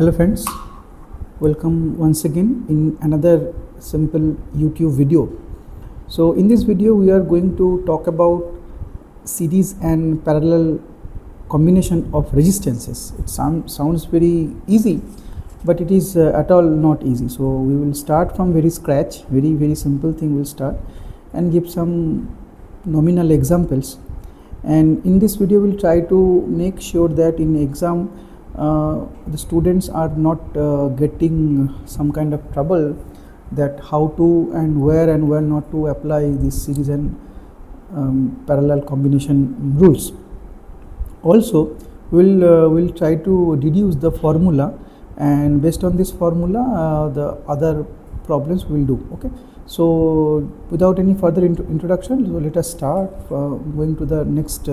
Hello friends, welcome once again in another simple YouTube video. So in this video we are going to talk about series and parallel combination of resistances. It sounds very easy, but it is at all not easy. So we will start from very scratch, very simple thing we'll start and give some nominal examples. And in this video we'll try to make sure that in exam the students are not getting some kind of trouble that how to and where not to apply this series and parallel combination rules. Also we'll try to deduce the formula, and based on this formula the other problems we'll do. Okay, so without any further introduction, so let us start going to the next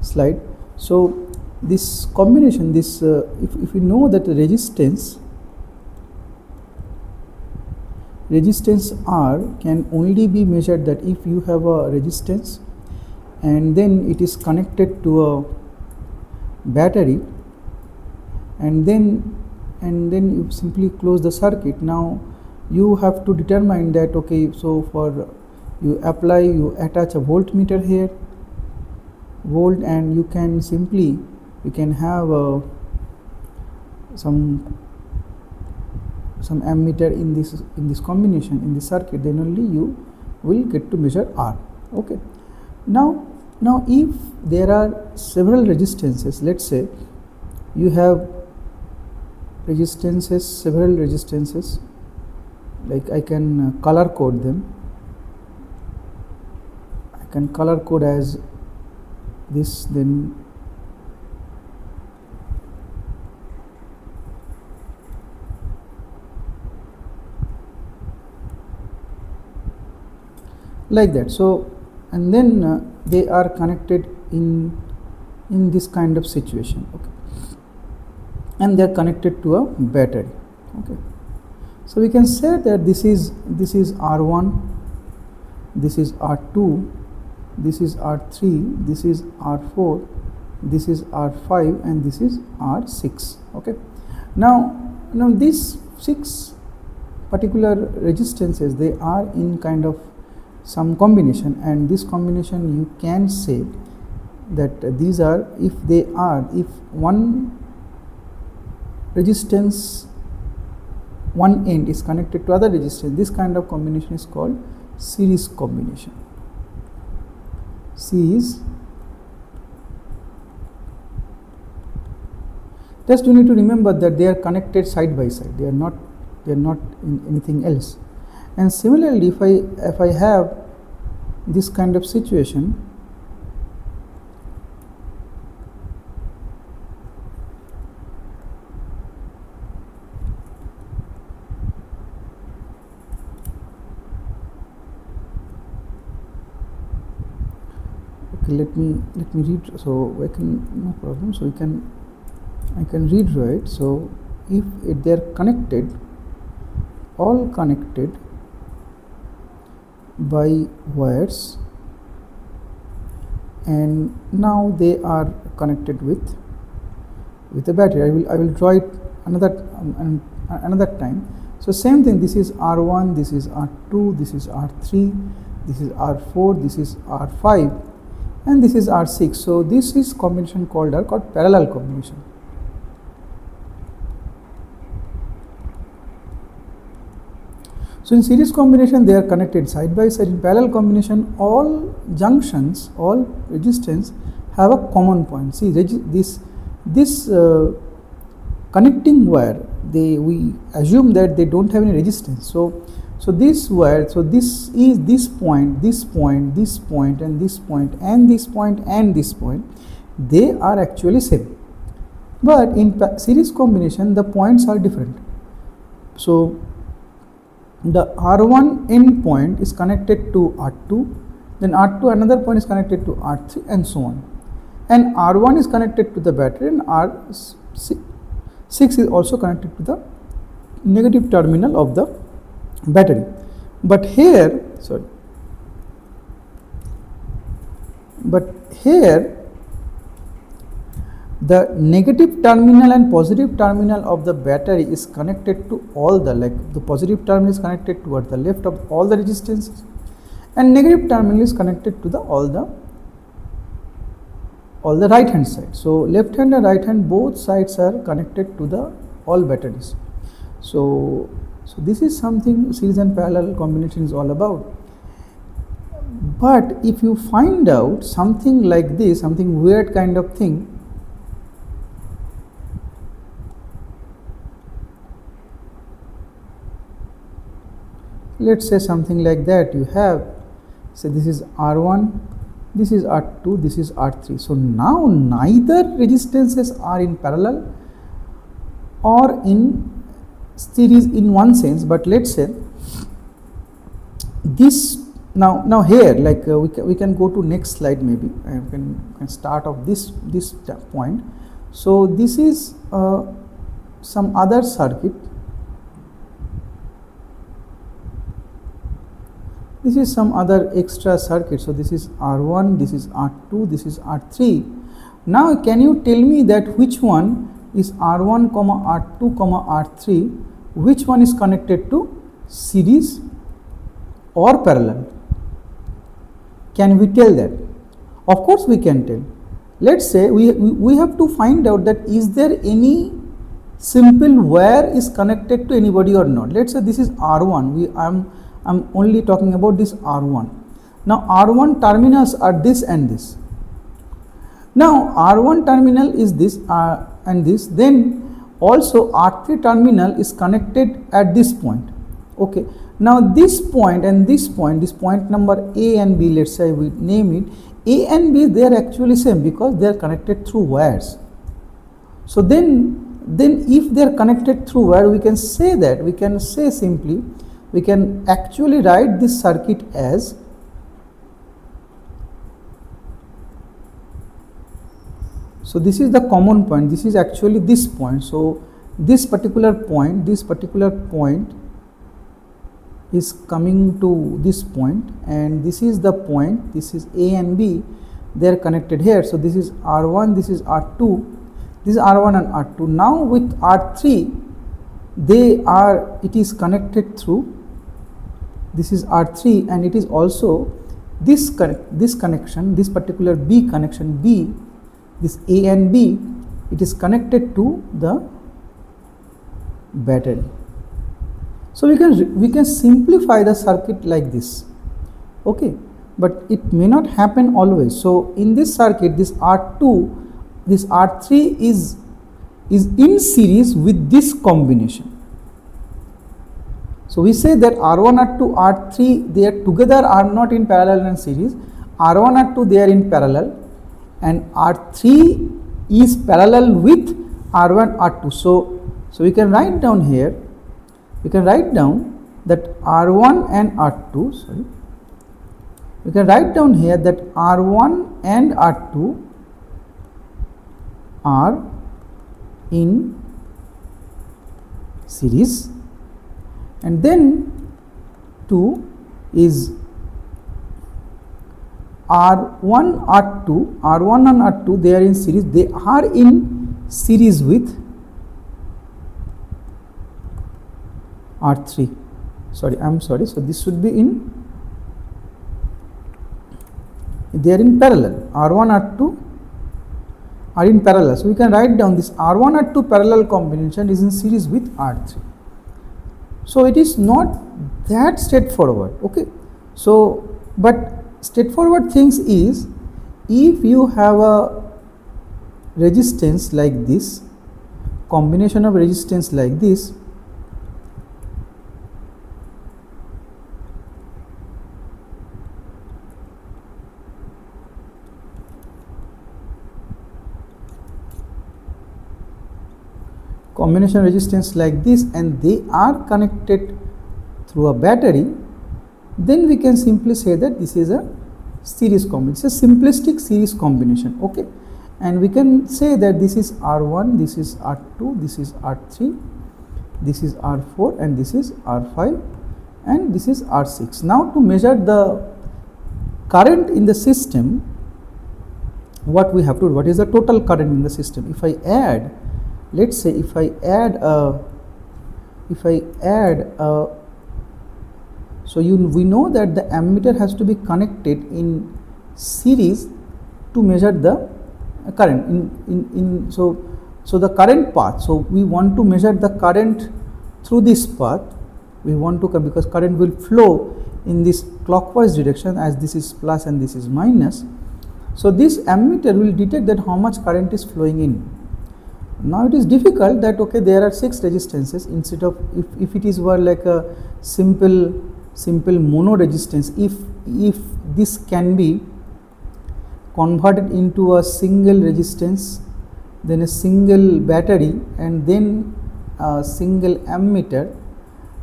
slide. So this combination, this if we know that the resistance R can only be measured that if you have a resistance and then it is connected to a battery, and then you simply close the circuit. Now you have to determine that, okay, so for you attach a voltmeter here, volt, and you can have some ammeter in this combination, in this circuit, then only you will get to measure R. Okay, now if there are several resistances, let's say you have several resistances, like I can color code them. I can color code as this, then like that. So and then they are connected in this kind of situation. Okay, and they are connected to a battery. Okay, so we can say that this is R1, this is R2, this is R3, this is R4, this is R5, and this is R6. Okay, now these 6 particular resistances, they are in kind of some combination, and this combination you can say that these are, if one resistance, one end is connected to other resistance, this kind of combination is called series combination. Series. Just you need to remember that they are connected side by side, they are not in anything else. And similarly, if I have this kind of situation, okay, let me read. So I can, no problem. So I can redraw it. So if they are connected, all connected by wires, and now they are connected with the battery. I will draw it another time. So same thing, this is R1, this is R2, this is R3, this is R4, this is R5, and this is R6. So this is combination called parallel combination. So in series combination they are connected side by side. In parallel combination, all junctions, all resistance have a common point. See, this connecting wire, we assume that they don't have any resistance. So this wire, so this is this point, this point, this point, and this point, and this point, and this point, they are actually same. But in series combination the points are different. So the R1 end point is connected to R2, then R2 another point is connected to R3, and so on. And R1 is connected to the battery, and R6 is also connected to the negative terminal of the battery. But here, the negative terminal and positive terminal of the battery is connected to all the, like the positive terminal is connected towards the left of all the resistances and negative terminal is connected to the all the right hand side. So left hand and right hand both sides are connected to the all batteries. So this is something series and parallel combination is all about. But if you find out something like this, something weird kind of thing, let's say something like that, you have, say this is R1, this is R2, this is R3. So now neither resistances are in parallel or in series in one sense, but let's say this now here, like we can go to next slide, maybe I can start off this point. So this is some other circuit. This is some other extra circuit. So this is R1, this is R2, this is R3. Now can you tell me that which one is R1, R2, R3, which one is connected to series or parallel? Can we tell that? Of course we can tell. Let's say we have to find out that is there any simple wire is connected to anybody or not. Let's say this is R1. I'm only talking about this R1. Now R1 terminals are this and this. Now R1 terminal is this and this. Then also R3 terminal is connected at this point. Okay. Now this point and this point number A and B, let's say we name it A and B, they are actually same because they are connected through wires. So then if they are connected through wire, we can say that, we can say simply, we can actually write this circuit as so this is the common point, this is actually this point. So this particular point is coming to this point and this is the point, this is A and B, they are connected here. So this is R1, this is R2, this is R1 and R2. Now with R3 it is connected through, this is R3 and it is also this connection, this particular B connection B, this A and B, it is connected to the battery. So we can simplify the circuit like this, okay, but it may not happen always. So in this circuit, this R2, this R3 is in series with this combination. So we say that R1, R2, R3, they are together are not in parallel and series. R1, R2, they are in parallel and R3 is parallel with R1, R2. So we can write down here, we can write down that R1 and R2, sorry, we can write down here that R1 and R2 are in series and then 2 is R1 and R2, they are in series, they are in series with R3, so this should be in, they are in parallel, R1, R2 are in parallel. So we can write down this R1, R2 parallel combination is in series with R3. So it is not that straightforward, okay. So but straightforward things is, if you have a resistance like this, combination of resistance like this, combination resistance like this and they are connected through a battery, then we can simply say that this is a series combination, it's a simplistic series combination, okay. And we can say that this is R1, this is R2, this is R3, this is R4 and this is R5 and this is R6. Now to measure the current in the system, what we have to do, what is the total current in the system. If I add, let's say if I add a, so we know that the ammeter has to be connected in series to measure the current so the current path. So we want to measure the current through this path. We want to, because current will flow in this clockwise direction, as this is plus and this is minus. So this ammeter will detect that how much current is flowing in. Now it is difficult that, okay, there are 6 resistances instead of, if it is were like a simple mono resistance, if this can be converted into a single resistance, then a single battery, and then a single ammeter,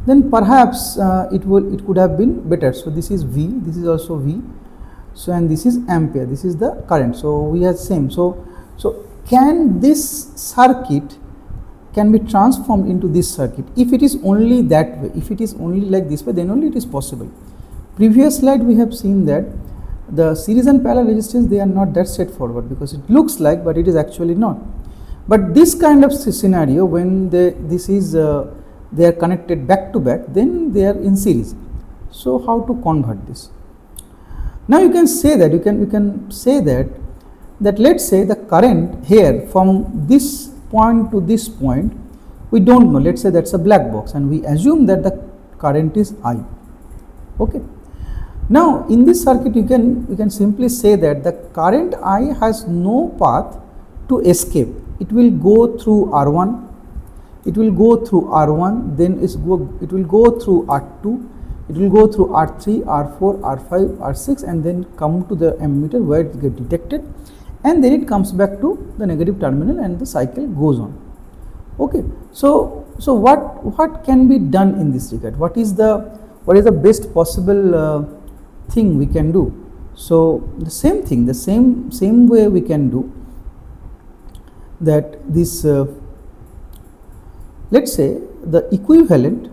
then perhaps it could have been better. So this is V, this is also V, so and this is ampere, this is the current. So we have same. So can this circuit can be transformed into this circuit? If it is only that way, if it is only like this way, then only it is possible. Previous slide we have seen that the series and parallel resistance, they are not that straightforward, because it looks like, but it is actually not. But this kind of scenario, when they are connected back to back, then they are in series. So how to convert this? Now you can say that, you can say that let's say the current here from this point to this point, we don't know, let's say that's a black box, and we assume that the current is I. Okay. Now in this circuit you can simply say that the current I has no path to escape. It will go through R1, it will go through R1, then it will go through R2, it will go through R3, R4, R5, R6, and then come to the ammeter where it gets detected, and then it comes back to the negative terminal and the cycle goes on. Okay. So what can be done in this regard? What is the best possible thing we can do? So the same thing, the same way we can do that. This let's say the equivalent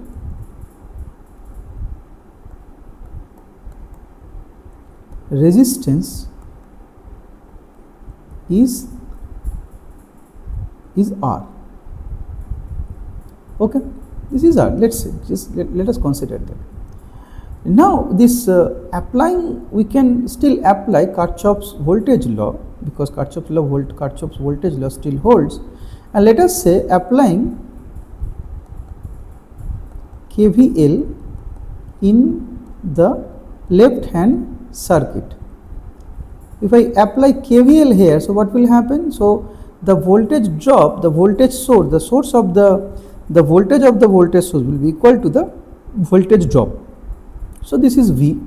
resistance is R. Okay, this is R. Let's say, just let us consider that. Now this applying, we can still apply Kirchhoff's voltage law, because Kirchhoff's voltage law still holds, and let us say applying KVL in the left hand circuit. If I apply KVL here, so what will happen? So the voltage drop, the voltage source, the source of the voltage of the voltage source will be equal to the voltage drop. So this is V,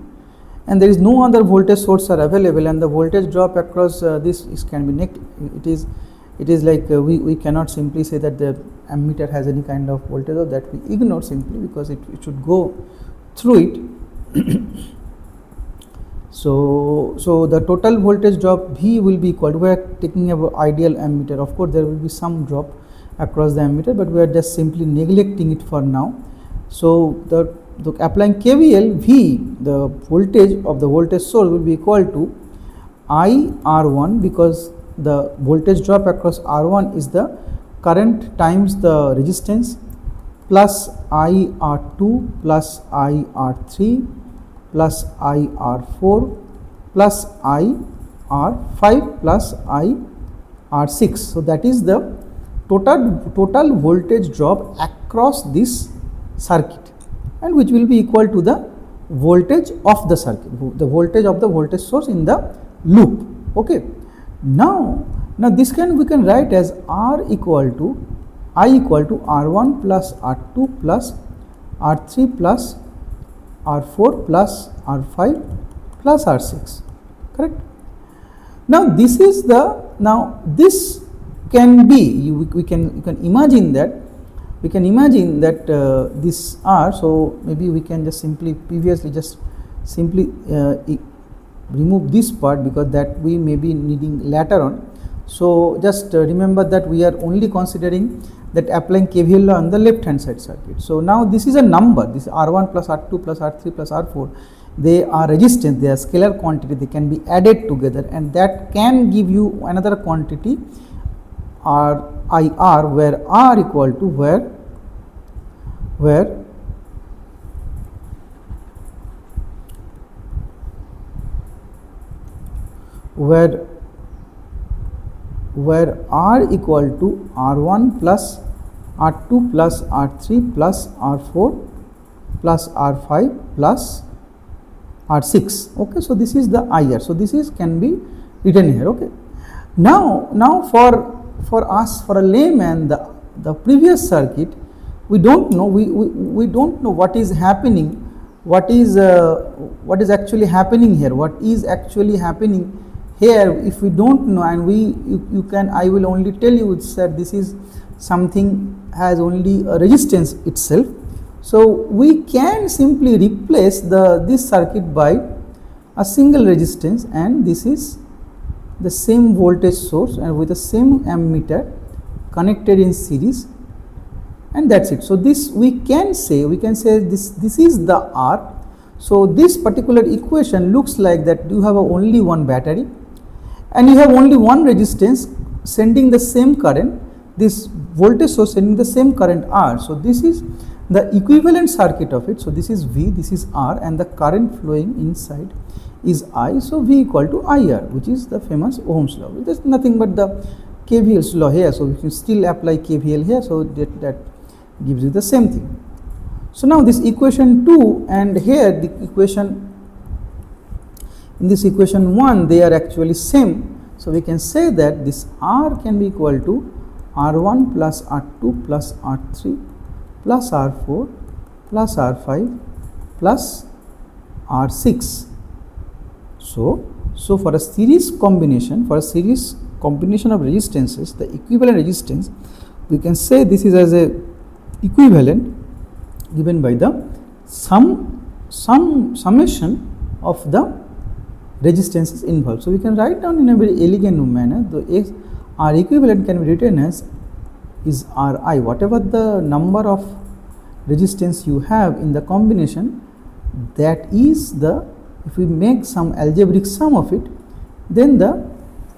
and there is no other voltage source are available, and the voltage drop across this can be negative. It is like we cannot simply say that the ammeter has any kind of voltage, or that we ignore simply because it should go through it. So the total voltage drop V will be equal to, we are taking an ideal ammeter. Of course there will be some drop across the ammeter, but we are just simply neglecting it for now. So the applying KVL, V, the voltage of the voltage source, will be equal to IR1, because the voltage drop across R1 is the current times the resistance, plus IR2 plus IR3 plus IR4 plus IR5 plus IR6. So that is the total voltage drop across this circuit, and which will be equal to the voltage of the circuit, the voltage of the voltage source in the loop. Okay. Now this we can write as I equal to R1 plus R2 plus R3 plus R4 plus R5 plus R6, correct? Now this is this can be, we can imagine that, this R. So maybe we can just simply remove this part, because that we may be needing later on. So just remember that we are only considering that applying KVL law on the left hand side circuit. So now this is a number, this R1 plus R2 plus R3 plus R4 they are resistance, they are scalar quantity, they can be added together, and that can give you another quantity R IR, where R equal to where where R equal to R1 plus R2 plus R3 plus R4 plus R5 plus R6. Okay, so this is the IR. So this is can be written here. Okay, now for us, for a layman, the previous circuit, we don't know, we don't know what is happening, what is actually happening here, what is actually happening here. If we don't know, and you can, I will only tell you that this is something has only a resistance itself. So we can simply replace this circuit by a single resistance, and this is the same voltage source and with the same ammeter connected in series, and that's it. So this we can say this is the R. So this particular equation looks like that you have only one battery and you have only one resistance sending the same current, this voltage source sending the same current R. So this is the equivalent circuit of it. So this is V, this is R, and the current flowing inside is I. So V equal to IR, which is the famous Ohm's law. It is nothing but the KVL's law here. So we can still apply KVL here, so that gives you the same thing. So now this equation 2 and here the equation, in this equation 1, they are actually same. So we can say that this R can be equal to R1 plus R2 plus R3 plus R4 plus R5 plus R6. So for a series combination, of resistances, the equivalent resistance, we can say this is as a equivalent given by the summation of the resistances involved. So we can write down in a very elegant manner, the R equivalent can be written as is Ri, whatever the number of resistance you have in the combination, that is the, if we make some algebraic sum of it, then the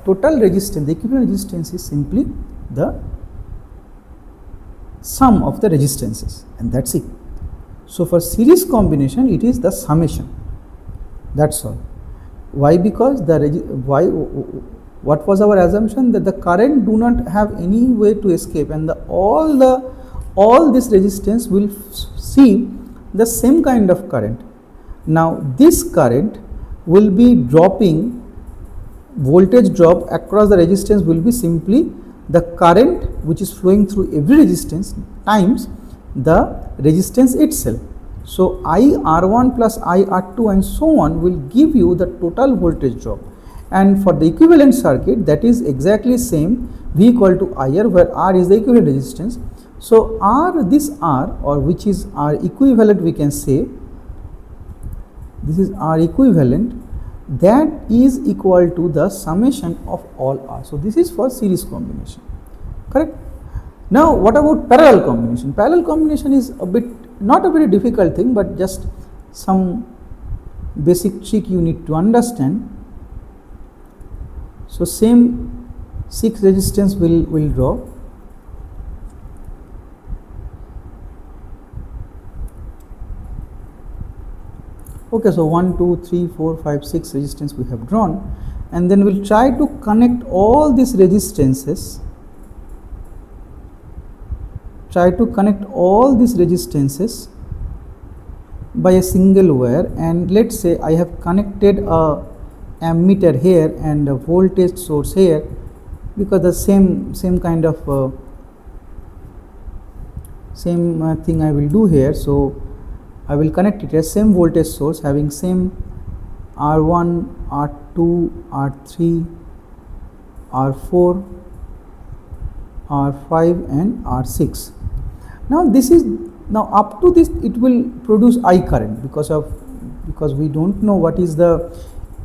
total resistance, the equivalent resistance is simply the sum of the resistances, and that's it. So for series combination, it is the summation, that's all. Why? Because what was our assumption? That the current do not have any way to escape, and all this resistance will see the same kind of current. Now this current will be dropping, voltage drop across the resistance will be simply the current which is flowing through every resistance times the resistance itself. So IR1 plus IR2 and so on will give you the total voltage drop. And for the equivalent circuit, that is exactly same, V equal to IR, where R is the equivalent resistance. So this R, or which is R equivalent, we can say this is R equivalent, that is equal to the summation of all R. So this is for series combination, correct? Now what about parallel combination? Parallel combination is a bit, not a very difficult thing, but just some basic trick you need to understand. So same 6 resistance will draw. Okay, so 1, 2, 3, 4, 5, 6 resistance we have drawn, and then we'll try to connect all these resistances. Try to connect all these resistances by a single wire, and let's say I have connected a ammeter here and a voltage source here, because the same kind of thing I will do here. So I will connect it as same voltage source having same R1, R2, R3, R4, R5 and R6. Now this is, now up to this it will produce I current because we don't know what is the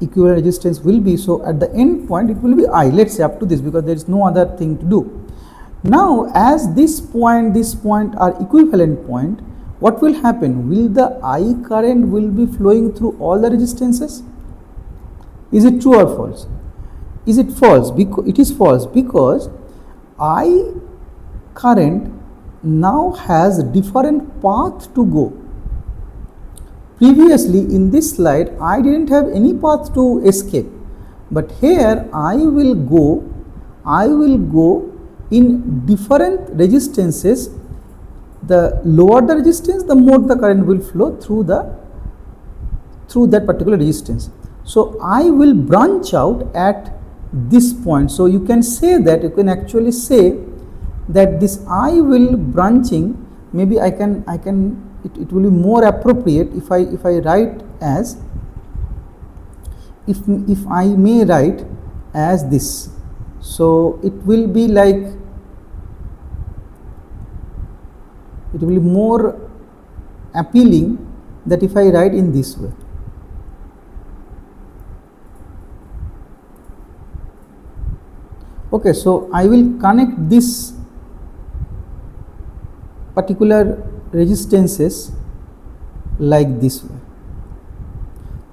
equivalent resistance will be. So at the end point it will be I, let's say up to this, because there is no other thing to do. Now as this point are equivalent point, what will happen? Will the I current will be flowing through all the resistances? Is it true or false? Is it false? Because it is false, because I current now has different path to go. Previously in this slide I didn't have any path to escape, but here I will go in different resistances. The lower the resistance, the more the current will flow through that particular resistance. So I will branch out at this point. So you can say that, you can actually say that this I will branching, maybe it will be more appropriate if I write as, if I may write as this. So it will be like, it will be more appealing that if I write in this way. Okay, so I will connect this particular resistances like this way.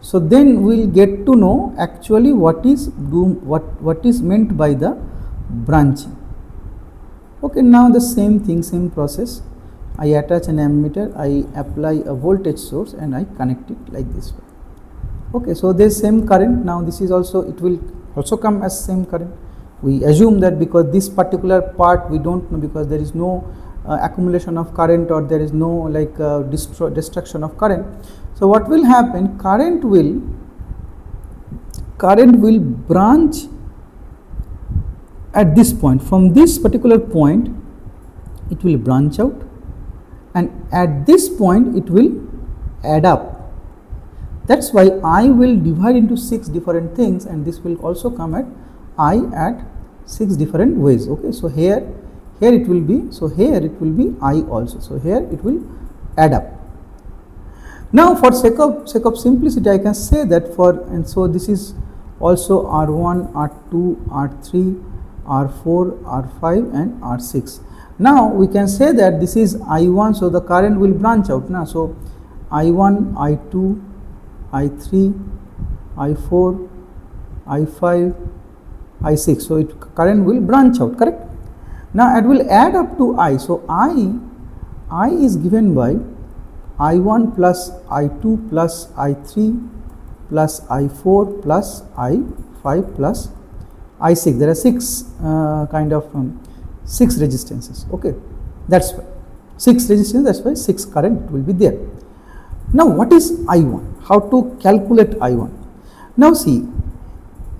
So then we will get to know actually what is meant by the branching. Okay, now the same thing, same process. I attach an ammeter, I apply a voltage source and I connect it like this way. Okay, so there is same current. Now this is also, it will also come as same current. We assume that because this particular part we don't know, because there is no accumulation of current, or there is no like destruction of current. So what will happen? Current will branch at this point. From this particular point it will branch out, and at this point it will add up. That's why I will divide into 6 different things, and this will also come at I at 6 different ways. Okay, so here it will be, so here it will be I also, so here it will add up. Now for sake of simplicity I can say that and so this is also R1, R2, R3, R4, R5 and R6. Now we can say that this is I1, so the current will branch out now. So I1, I2, I3, I4, I5, I6. So current will branch out, correct? Now it will add up to I. So I is given by I1 plus I2 plus I3 plus I4 plus I5 plus I6. There are 6 kind of 6 resistances. Okay, that's why 6 resistance. That's why 6 current will be there. Now what is I1? How to calculate I1? Now see,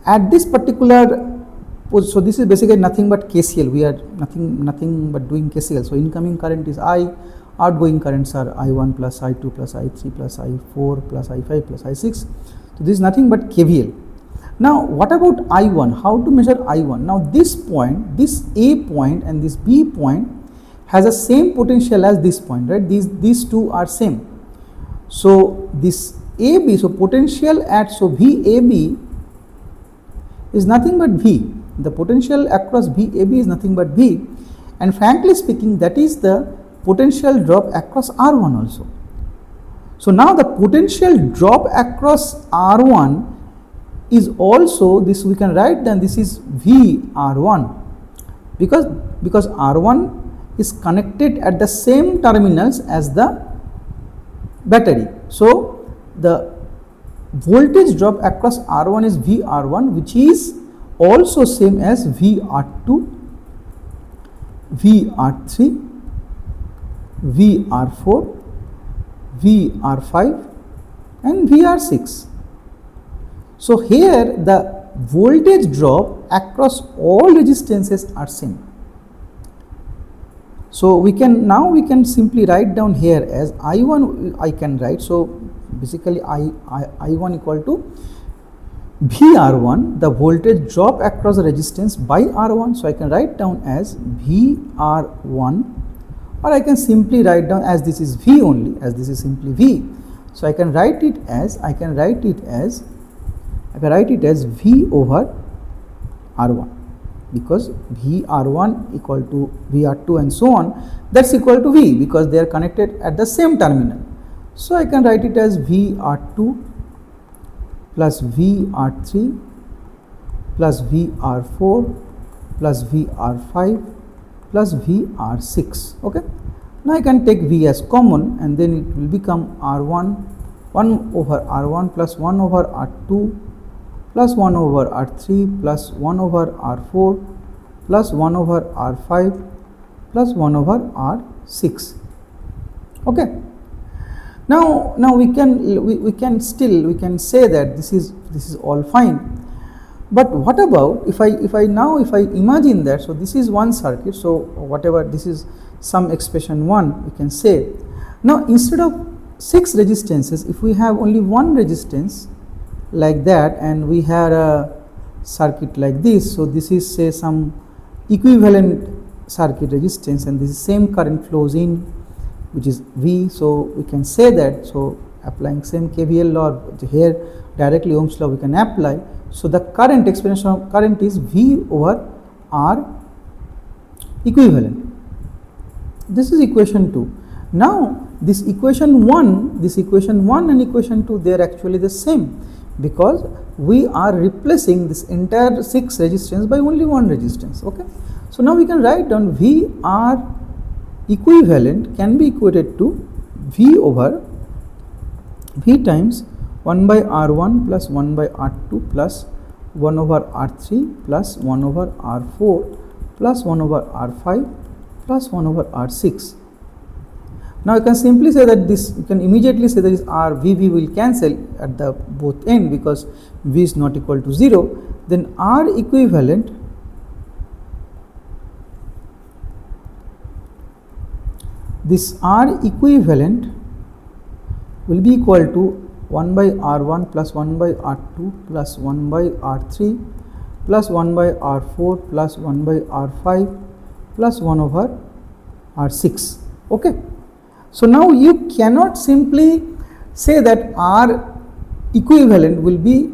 at this particular, so this is basically nothing but KCL. We are nothing but doing KCL. So incoming current is I, outgoing currents are I1 plus I2 plus I3 plus I4 plus I5 plus I6. So this is nothing but KVL. Now what about I1? How to measure I1? Now this point, this A point and this B point has the same potential as this point, right? These two are same. So this AB, so potential at, so VAB is nothing but V. The potential across VAB is nothing but V, and frankly speaking that is the potential drop across R1 also. So now the potential drop across R1 is also this, we can write then this is VR1, because R1 is connected at the same terminals as the battery. So the voltage drop across R1 is VR1, which is also same as VR2, VR3, VR4, VR5 and VR6. So here the voltage drop across all resistances are same. So we can simply write down here as I1, I can write, so basically I1 equal to VR1, the voltage drop across the resistance by R1. So I can write down as VR1, or I can simply write down as this is V only, as this is simply V. So I can write it as V over R1. because VR1 equal to VR2 and so on, that's equal to V because they are connected at the same terminal. So I can write it as VR2 plus VR3 plus VR4 plus VR5 plus VR6. Okay. Now I can take V as common and then it will become R1 1 over R1 plus 1 over R2 plus 1 over R3 plus 1 over R4 plus 1 over R5 plus 1 over R6. Okay. Now we can say that this is all fine. But what about if I imagine that, so this is one circuit, so whatever this is some expression 1 we can say. Now instead of 6 resistances, if we have only one resistance like that and we had a circuit like this, so this is say some equivalent circuit resistance and this is same current flows in, which is V, so we can say that, so applying same KVL law here directly Ohm's law we can apply. So the current expression of current is V over R equivalent. This is equation 2. Now this equation 1 and equation 2, they are actually the same because we are replacing this entire 6 resistance by only one resistance. Okay. So now we can write down VR equivalent can be equated to V over V times 1 by R1 plus 1 by R2 plus 1 over R3 plus 1 over R4 plus 1 over R5 plus 1 over R6. Now you can simply say that this, you can immediately say that is R, V will cancel at the both end because V is not equal to 0. Then R equivalent will be equal to 1 by R1 plus 1 by R2 plus 1 by R3 plus 1 by R4 plus 1 by R5 plus 1 over R6. Okay. So now you cannot simply say that R equivalent will be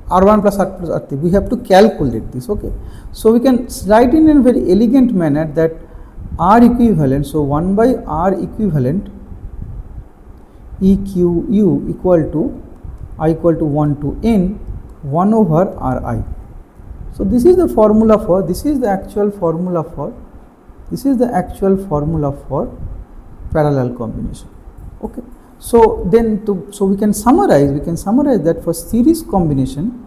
R1 plus R plus R3. We have to calculate this. Okay. So we can write in a very elegant manner that R equivalent, so 1 by R equivalent EQU equal to I equal to 1 to N 1 over Ri. So this is the formula for, this is the actual formula for parallel combination. Okay. So then so we can summarize that for series combination,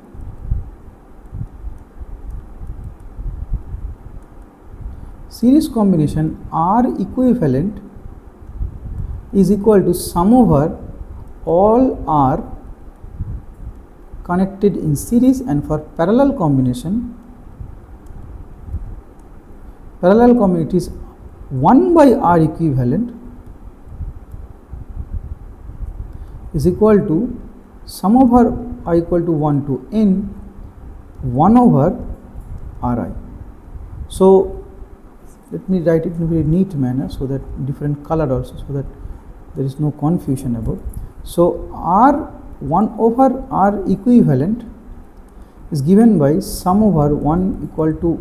R equivalent is equal to sum over all R connected in series, and for parallel combination it is 1 by R equivalent is equal to sum over I equal to 1 to N 1 over Ri. So let me write it in a very neat manner so that different color also, so that there is no confusion about. So R 1 over R equivalent is given by sum over 1 equal to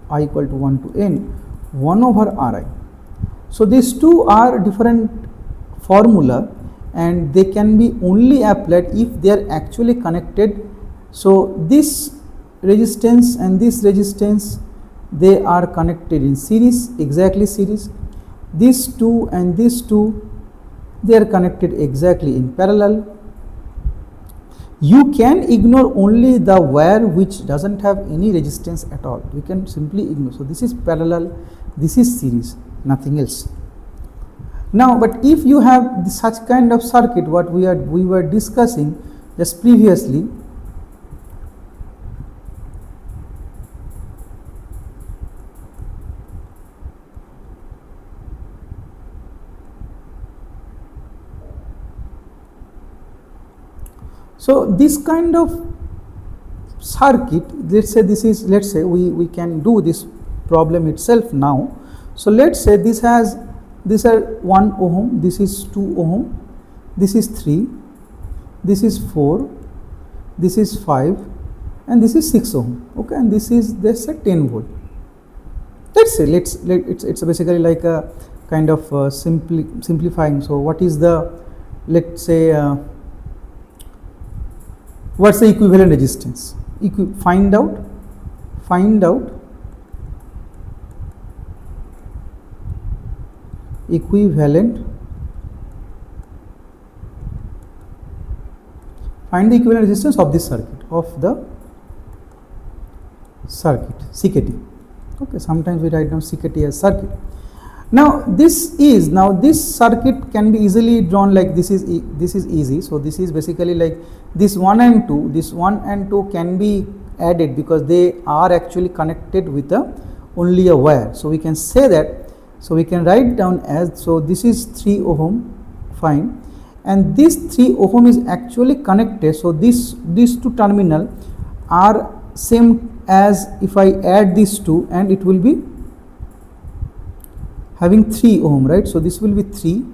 I equal to 1 to N 1 over Ri. So these two are different formula and they can be only applied if they are actually connected. So this resistance and this resistance, they are connected in series, exactly series. These two and these two, they are connected exactly in parallel. You can ignore only the wire which doesn't have any resistance at all. We can simply ignore. So this is parallel, this is series, nothing else. Now, but if you have such kind of circuit, what we were discussing just previously, so this kind of circuit, let's say we can do this problem itself now. So let's say these are 1 ohm, this is 2 ohm, this is 3, this is 4, this is 5, and this is 6 ohm. Okay, and this is, let's say, 10 volt. Let's say it's basically like a kind of simplifying. So what is the, let's say, what's the equivalent resistance? Find out equivalent, find the equivalent resistance of this circuit, of the circuit, CKT. Okay, sometimes we write down CKT as circuit. Now this circuit can be easily drawn like this is easy. So this is basically like this 1 and 2, this 1 and 2 can be added because they are actually connected with only a wire. So we can say that, so we can write down as, so this is 3 ohm, fine, and this 3 ohm is actually connected. So these two terminal are same as if I add these two, and it will be having 3 ohm, right? So this will be 3,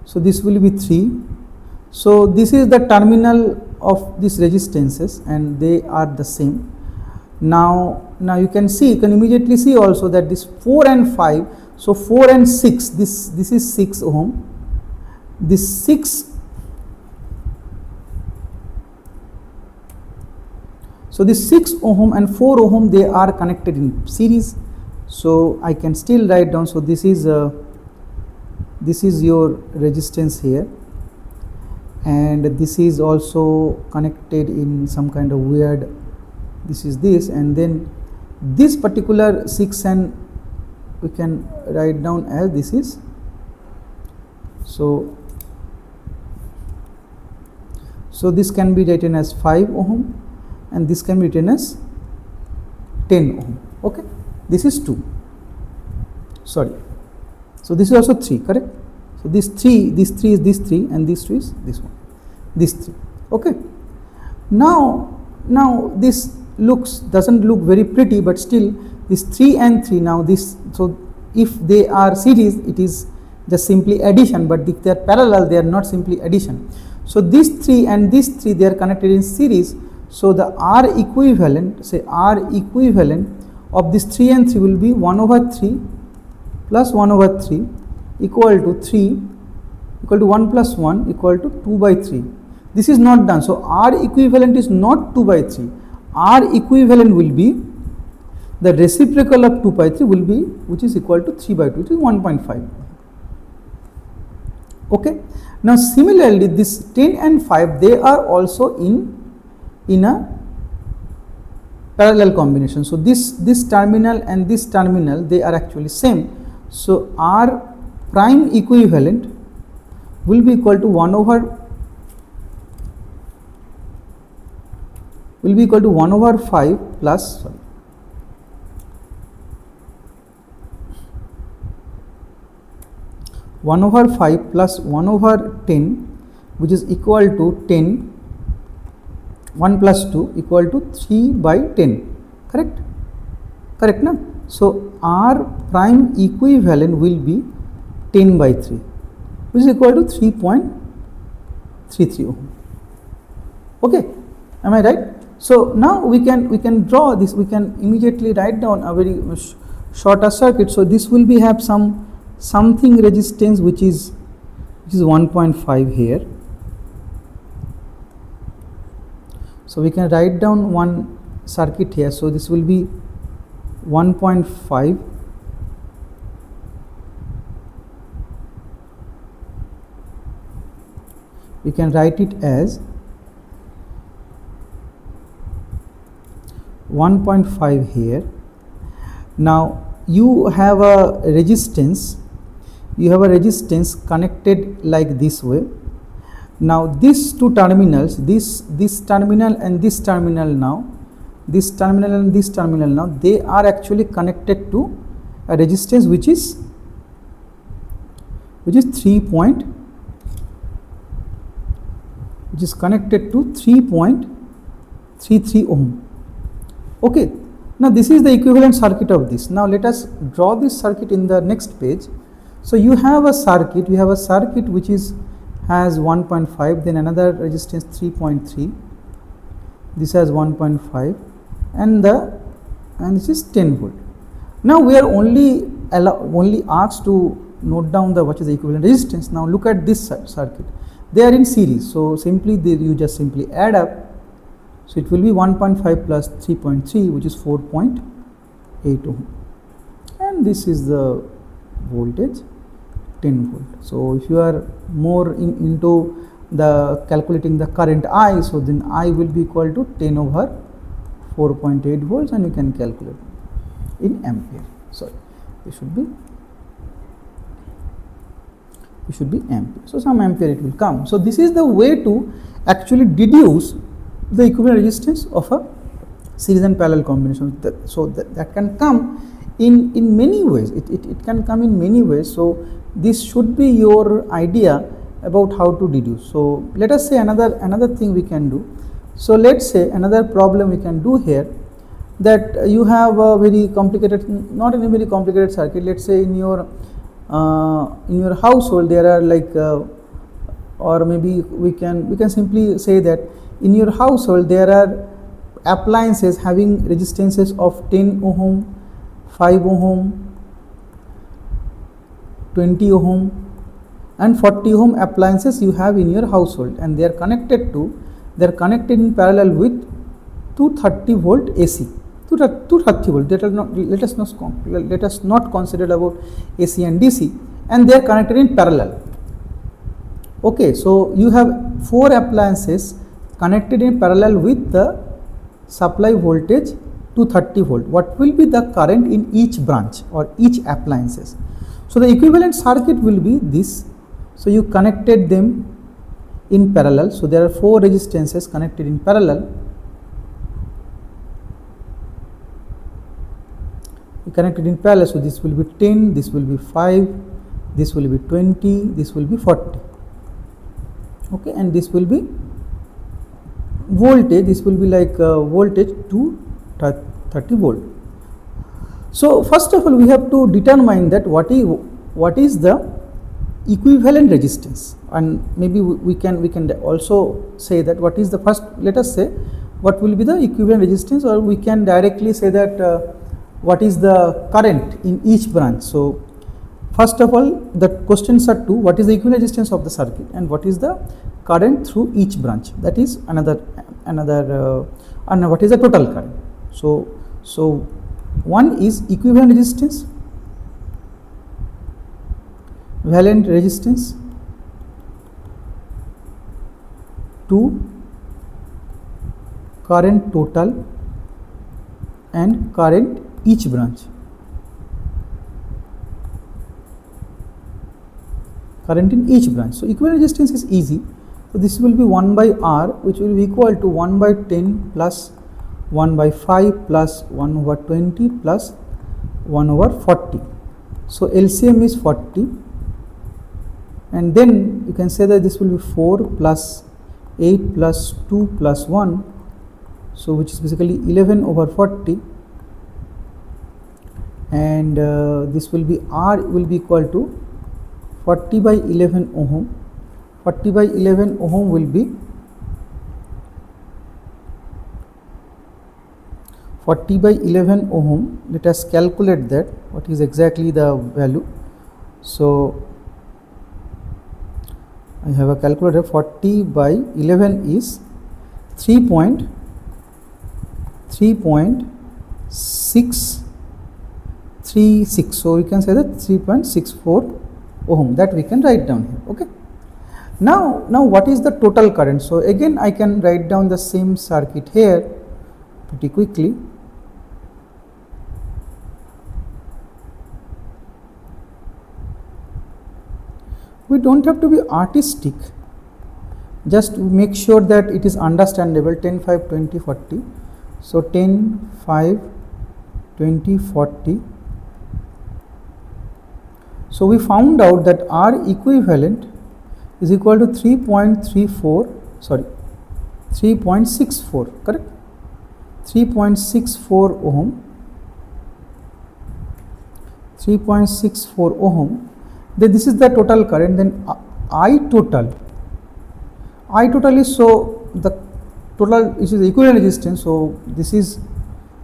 so this will be 3. So this is the terminal of these resistances, and they are the same. Now you can see, you can immediately see also that this 4 and 5, so 4 and 6, this is 6 ohm, this 6, so this 6 ohm and 4 ohm, they are connected in series. So I can still write down, so this is your resistance here, and this is also connected in some kind of weird, this is this, and then this particular 6, and we can write down as this is, so this can be written as 5 ohm, and this can be written as 10 ohm. Okay, this is 2, sorry, so this is also 3, correct? So this 3 is this 3, and this 2 is this one, this 3. Okay, now this doesn't look very pretty, but still this 3 and 3, now this, so if they are series, it is just simply addition, but if they are parallel, they are not simply addition. So this 3 and this 3, they are connected in series. So the R equivalent, say R equivalent of this 3 and 3 will be 1 over 3 plus 1 over 3 equal to 3 equal to 1 plus 1 equal to 2 by 3. This is not done. So R equivalent is not 2 by 3. R equivalent will be the reciprocal of 2 by 3 will be, which is equal to 3 by 2, which is 1.5. Okay. Now similarly, this 10 and 5, they are also in a parallel combination. So this terminal and this terminal, they are actually same. So R prime equivalent will be equal to 1 over 5 plus, sorry, 1 over 5 plus 1 over 10, which is equal to 10, 1 plus 2 equal to 3 by 10, correct? Correct, na? So R prime equivalent will be 10 by 3, which is equal to 3.33 ohm. Okay, am I right? So now we can draw this, we can immediately write down a very shorter circuit. So this will be have something resistance which is 1.5 here. So we can write down one circuit here. So this will be 1.5 . We can write it as 1.5 here. Now you have a resistance connected like this way. Now these two terminals, this terminal and this terminal, now this terminal and this terminal, now they are actually connected to a resistance which is 3.33 ohm. Okay, now this is the equivalent circuit of this. Now let us draw this circuit in the next page. So you have a circuit which is has 1.5, then another resistance 3.3, this has 1.5, and this is 10 volt. Now we are only asked to note down what is the equivalent resistance. Now look at this circuit, they are in series, so you just simply add up. So it will be 1.5 plus 3.3, which is 4.8 ohm, and this is the voltage, 10 volt. So if you are more into the calculating the current I, so then I will be equal to 10 over 4.8 volts, and you can calculate in ampere. Sorry, it should be ampere. So some ampere it will come. So this is the way to actually deduce the equivalent resistance of a series and parallel combination. That can come in many ways. It can come in many ways. So this should be your idea about how to deduce. So let us say another thing we can do. So let's say another problem we can do here, that you have a very complicated, not in a very complicated circuit. Let's say in your household there are or maybe we can simply say that in your household there are appliances having resistances of 10 ohm, 5 ohm, 20 ohm and 40 ohm appliances you have in your household, and they are connected in parallel with 230 volt AC. 230 volt. Let us not consider about AC and DC, and they are connected in parallel. Okay, so you have 4 appliances connected in parallel with the supply voltage 230 volt. What will be the current in each branch or each appliances? So the equivalent circuit will be this. So you connected them in parallel. So there are 4 resistances connected in parallel. So this will be 10, this will be 5, this will be 20, this will be 40. Okay, and this will be voltage. This will be voltage to 30 volt. So first of all, we have to determine that what is the equivalent resistance, and maybe we can also say that what is the first. Let us say what will be the equivalent resistance, or we can directly say that what is the current in each branch. So first of all, the questions are two: what is the equivalent resistance of the circuit, and what is the current through each branch. That is and what is the total current. So one is equivalent resistance, valent resistance, 2 current total, and current each branch. Current in each branch. So equivalent resistance is easy. So this will be 1 by R, which will be equal to 1 by 10 plus 1 by 5 plus 1 over 20 plus 1 over 40. So LCM is 40, and then you can say that this will be 4 plus 8 plus 2 plus 1, so which is basically 11 over 40, and this will be R will be equal to 40 by 11 ohm. 40 by 11 ohm will be 40 by 11 ohm. Let us calculate that, what is exactly the value. So I have a calculator. 40 by 11 is 3.636. So we can say that 3.64 ohm, that we can write down here. Okay. Now what is the total current? So again I can write down the same circuit here pretty quickly. We don't have to be artistic, just make sure that it is understandable. 10, 5, 20, 40. So 10, 5, 20, 40. So we found out that R equivalent is equal to 3.64, correct? 3.64 ohm. 3.64 ohm. Then this is the total current. Then I total I total is, so the total is the equivalent resistance, so this is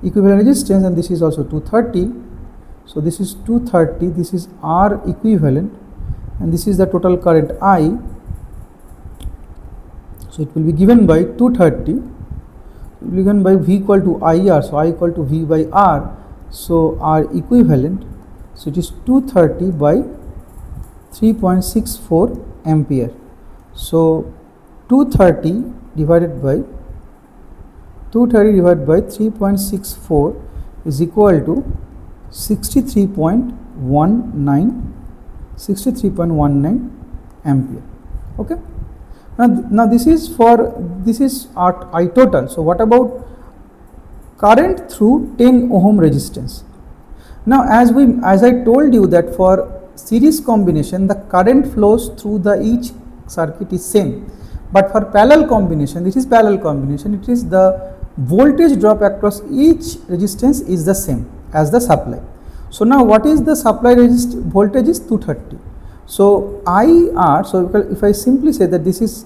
equivalent resistance and this is also 230. So this is 230, this is R equivalent, and this is the total current I. So it will be given by 230, it will be given by V equal to IR, so I equal to V by R, so R equivalent, so it is 230 by 3.64 ampere. So 230 divided by 3.64 is equal to 63.19 ampere. Okay. Now this is our I total. So what about current through 10 ohm resistance? Now as I told you that for series combination the current flows through each circuit is same, but for parallel combination, this is parallel combination, it is the voltage drop across each resistance is the same as the supply. So now what is the supply voltage is 230. So IR, so if I simply say that this is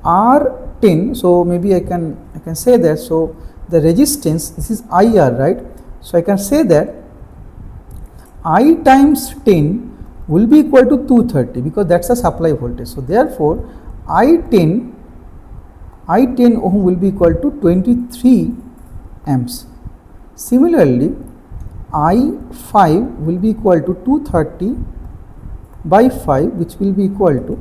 R10, so maybe I can say that, so the resistance, this is IR, right? So I can say that I times 10 will be equal to 230 because that's the supply voltage. So therefore I10 ohm will be equal to 23 amps. Similarly, I5 will be equal to 230 by 5, which will be equal to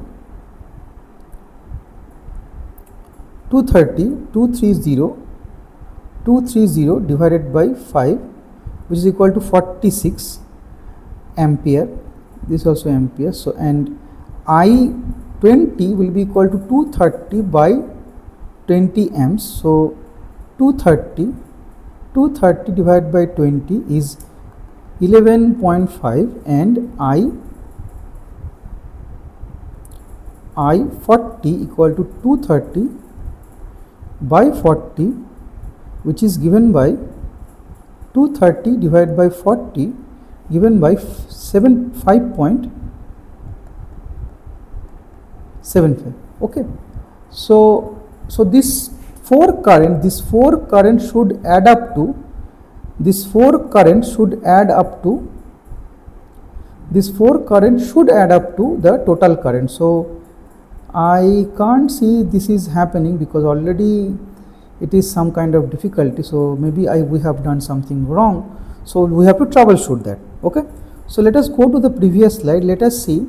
230 divided by 5, which is equal to 46 ampere. This is also ampere. So and I20 will be equal to 230 by 20 amps. So 230 divided by 20 is 11.5, and I40 equal to 230 by 40, which is given by 230 divided by 40 given by 5.75. Okay. So this four current should add up to the total current. So I can't see this is happening because already it is some kind of difficulty. So maybe we have done something wrong. So we have to troubleshoot that. Okay. So let us go to the previous slide. Let us see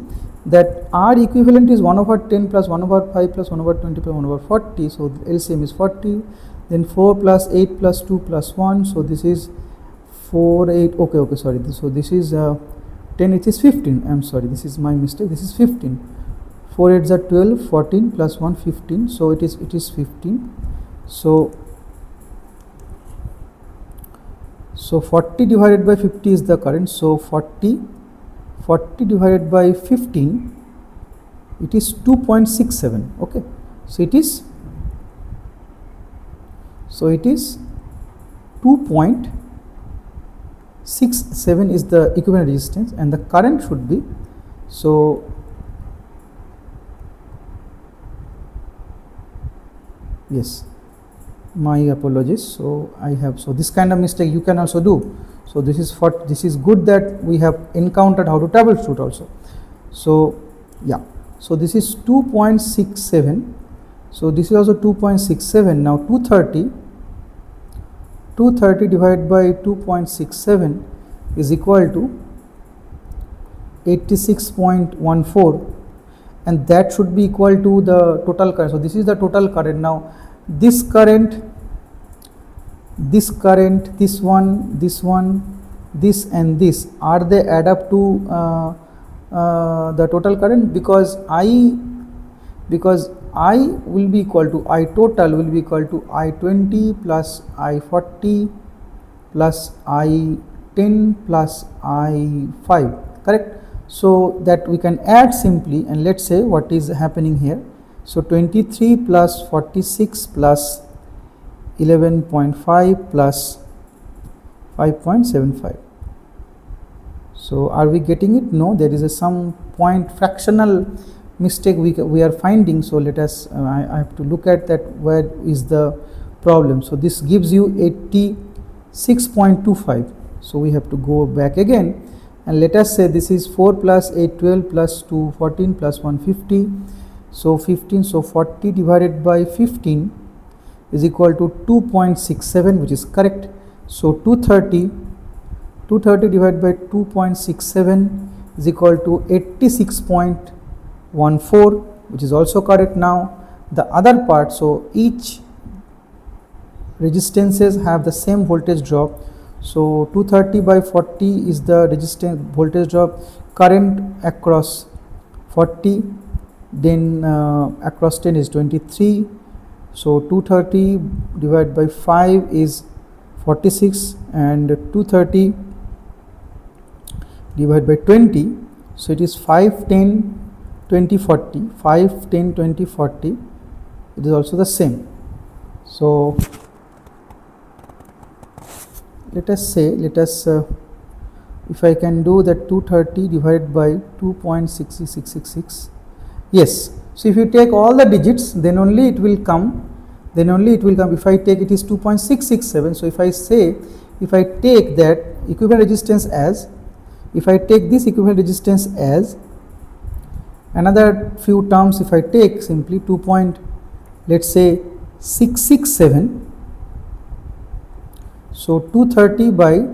that R equivalent is 1 over 10 plus 1 over 5 plus 1 over 20 plus 1 over 40. So LCM is 40. Then 4 plus 8 plus 2 plus 1. So this is 4, 8. Okay. Sorry. So this is 10. It is 15. I'm sorry. This is my mistake. This is 15. 4 8s are 12. 14 plus 1 15. So it is 15. So 40 divided by 50 is the current. So 40 divided by 15, it is 2.67. Okay. So it is 2.67 is the equivalent resistance, and the current should be, so yes, my apologies. So this kind of mistake you can also do. So this is good that we have encountered how to troubleshoot also. So yeah, so this is 2.67. So this is also 2.67. Now 230 divided by 2.67 is equal to 86.14, and that should be equal to the total current. So this is the total current. Now this current, this one, this and this, are they add up to the total current? Because I will be equal to, I total will be equal to I20 plus I40 plus I10 plus I5, correct? So that we can add simply, and let's say what is happening here. So 23 plus 46 plus 11.5 plus 5.75. So are we getting it? No, there is some point fractional mistake we are finding. So let us I have to look at that, where is the problem. So this gives you 86.25. so we have to go back again, and let us say this is 4 plus 8 12 plus 2 14 plus 1 50. So 15, so 40 divided by 15 is equal to 2.67, which is correct. So 230 divided by 2.67 is equal to 86.14, which is also correct. Now the other part, so each resistances have the same voltage drop. So 230 by 40 is the resistance voltage drop, current across 40, then across 10 is 23. So 230 divided by 5 is 46, and 230 divided by 20, so it is 5 10 20 40, 5 10 20 40, it is also the same. So let us if I can do that, 230 divided by 2.6666, yes. So if you take all the digits, then only it will come, if I take, it is 2.667. so if I take that equivalent resistance as, if I take this equivalent resistance as another few terms, if I take simply 667, so 230 by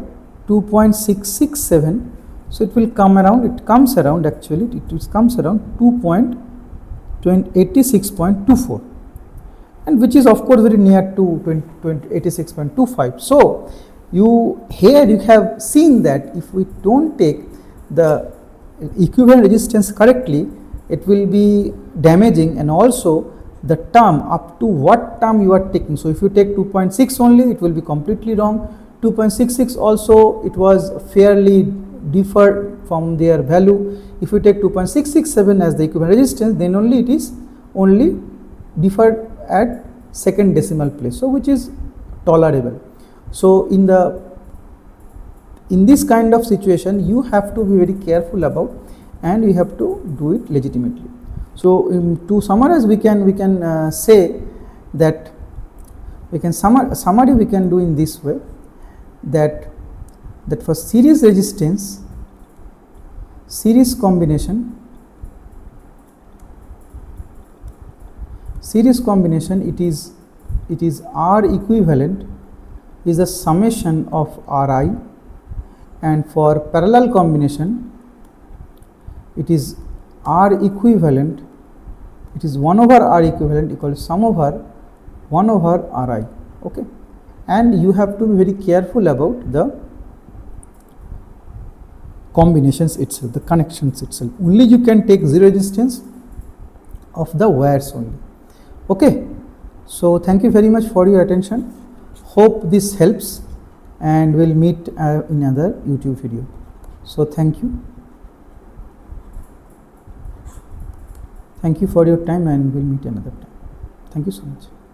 2.667, so it will come around, it comes around 2.86.24, and which is of course very near to 86.25. so you have seen that if we don't take the equivalent resistance correctly, it will be damaging, and also the term, up to what term you are taking. So if you take 2.6 only, it will be completely wrong. 2.66 also, it was fairly differed from their value. If you take 2.667 as the equivalent resistance, then only it is only differed at second decimal place, so which is tolerable. So in this kind of situation, you have to be very careful about, and you have to do it legitimately. So to summarize, we can say that summary we can do in this way, that for series resistance, series combination, it is R equivalent is the summation of Ri, and for parallel combination, it is R equivalent, it is 1 over R equivalent equal to sum over 1 over Ri. Okay, and you have to be very careful about the combinations itself, the connections itself. Only you can take zero resistance of the wires only. Okay, so thank you very much for your attention. Hope this helps, and we'll meet in another YouTube video. So thank you. Thank you for your time, and we'll meet another time. Thank you so much.